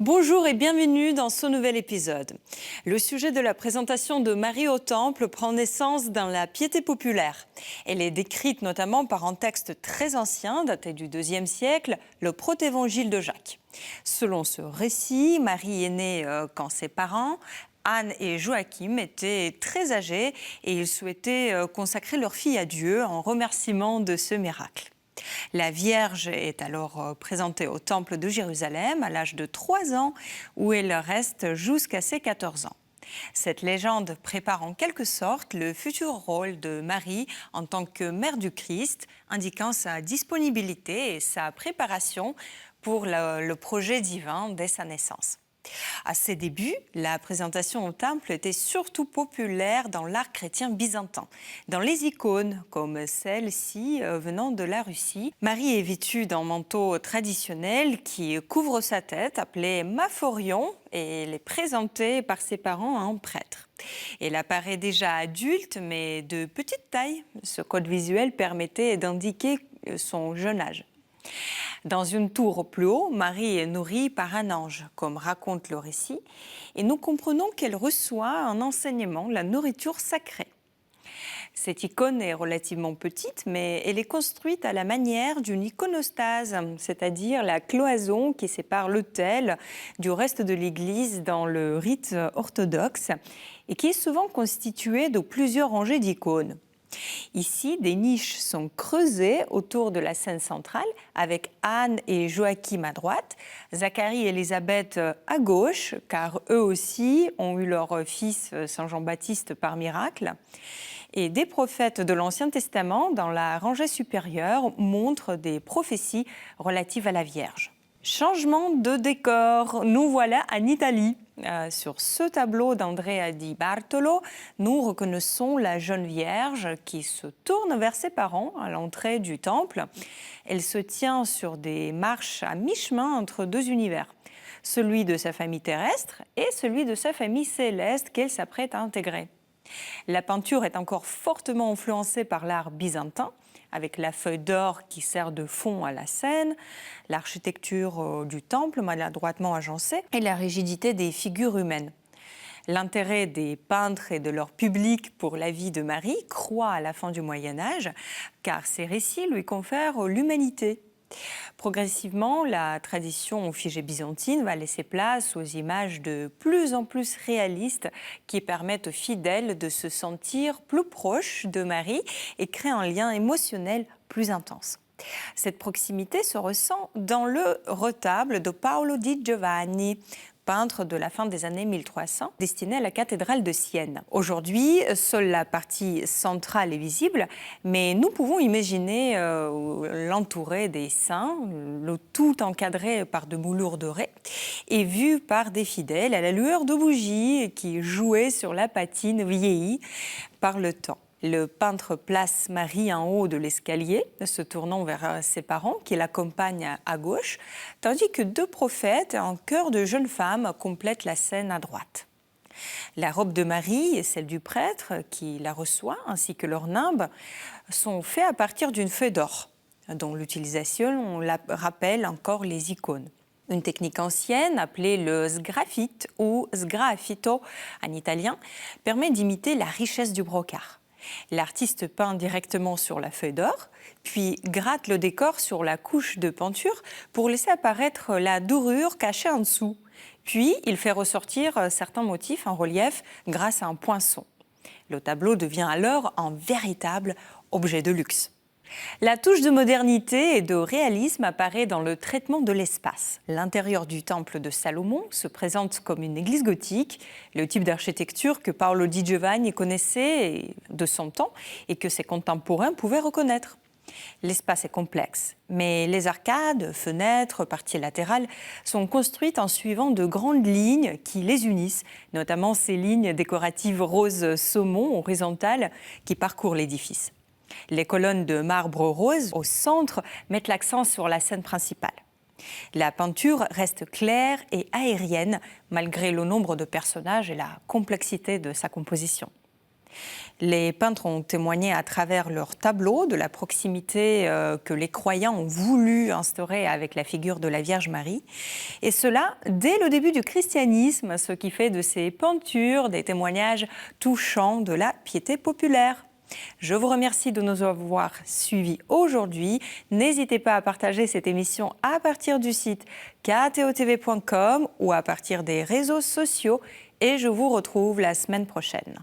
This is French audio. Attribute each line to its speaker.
Speaker 1: Bonjour et bienvenue dans ce nouvel épisode. Le sujet de la présentation de Marie au Temple prend naissance dans la piété populaire. Elle est décrite notamment par un texte très ancien, daté du IIe siècle, le Protévangile de Jacques. Selon ce récit, Marie est née quand ses parents, Anne et Joachim, étaient très âgés et ils souhaitaient consacrer leur fille à Dieu en remerciement de ce miracle. La Vierge est alors présentée au Temple de Jérusalem à l'âge de 3 ans, où elle reste jusqu'à ses 14 ans. Cette légende prépare en quelque sorte le futur rôle de Marie en tant que mère du Christ, indiquant sa disponibilité et sa préparation pour le projet divin dès sa naissance. À ses débuts, la présentation au temple était surtout populaire dans l'art chrétien byzantin. Dans les icônes, comme celle-ci venant de la Russie, Marie est vêtue d'un manteau traditionnel qui couvre sa tête, appelé maphorion, et elle est présentée par ses parents à un prêtre. Elle apparaît déjà adulte, mais de petite taille. Ce code visuel permettait d'indiquer son jeune âge. Dans une tour au plus haut, Marie est nourrie par un ange, comme raconte le récit, et nous comprenons qu'elle reçoit un enseignement, la nourriture sacrée. Cette icône est relativement petite, mais elle est construite à la manière d'une iconostase, c'est-à-dire la cloison qui sépare l'autel du reste de l'église dans le rite orthodoxe, et qui est souvent constituée de plusieurs rangées d'icônes. Ici, des niches sont creusées autour de la scène centrale avec Anne et Joachim à droite, Zacharie et Élisabeth à gauche, car eux aussi ont eu leur fils Saint Jean-Baptiste par miracle. Et des prophètes de l'Ancien Testament, dans la rangée supérieure, montrent des prophéties relatives à la Vierge. Changement de décor, nous voilà en Italie. Sur ce tableau d'Andrea Di Bartolo, nous reconnaissons la jeune Vierge qui se tourne vers ses parents à l'entrée du temple. Elle se tient sur des marches à mi-chemin entre deux univers, celui de sa famille terrestre et celui de sa famille céleste qu'elle s'apprête à intégrer. La peinture est encore fortement influencée par l'art byzantin, avec la feuille d'or qui sert de fond à la scène, l'architecture du temple maladroitement agencée et la rigidité des figures humaines. L'intérêt des peintres et de leur public pour la vie de Marie croît à la fin du Moyen Âge, car ces récits lui confèrent l'humanité. Progressivement, la tradition figée byzantine va laisser place aux images de plus en plus réalistes qui permettent aux fidèles de se sentir plus proches de Marie et créent un lien émotionnel plus intense. Cette proximité se ressent dans le retable de Paolo di Giovanni, peintre de la fin des années 1300, destiné à la cathédrale de Sienne. Aujourd'hui, seule la partie centrale est visible, mais nous pouvons imaginer l'entourer des saints, le tout encadré par de moulures dorées, et vu par des fidèles à la lueur de bougies qui jouaient sur la patine vieillie par le temps. Le peintre place Marie en haut de l'escalier, se tournant vers ses parents qui l'accompagnent à gauche, tandis que deux prophètes et un chœur de jeunes femmes complètent la scène à droite. La robe de Marie et celle du prêtre qui la reçoit, ainsi que leur nimbe, sont faits à partir d'une feuille d'or, dont l'utilisation rappelle encore les icônes. Une technique ancienne, appelée le sgraffite ou sgraffito en italien, permet d'imiter la richesse du brocart. L'artiste peint directement sur la feuille d'or, puis gratte le décor sur la couche de peinture pour laisser apparaître la dorure cachée en dessous. Puis, il fait ressortir certains motifs en relief grâce à un poinçon. Le tableau devient alors un véritable objet de luxe. La touche de modernité et de réalisme apparaît dans le traitement de l'espace. L'intérieur du temple de Salomon se présente comme une église gothique, le type d'architecture que Paolo di Giovanni connaissait de son temps et que ses contemporains pouvaient reconnaître. L'espace est complexe, mais les arcades, fenêtres, parties latérales sont construites en suivant de grandes lignes qui les unissent, notamment ces lignes décoratives rose saumon horizontales qui parcourent l'édifice. Les colonnes de marbre rose au centre mettent l'accent sur la scène principale. La peinture reste claire et aérienne malgré le nombre de personnages et la complexité de sa composition. Les peintres ont témoigné à travers leurs tableaux de la proximité que les croyants ont voulu instaurer avec la figure de la Vierge Marie. Et cela dès le début du christianisme, ce qui fait de ces peintures des témoignages touchants de la piété populaire. Je vous remercie de nous avoir suivis aujourd'hui. N'hésitez pas à partager cette émission à partir du site ktotv.com ou à partir des réseaux sociaux. Et je vous retrouve la semaine prochaine.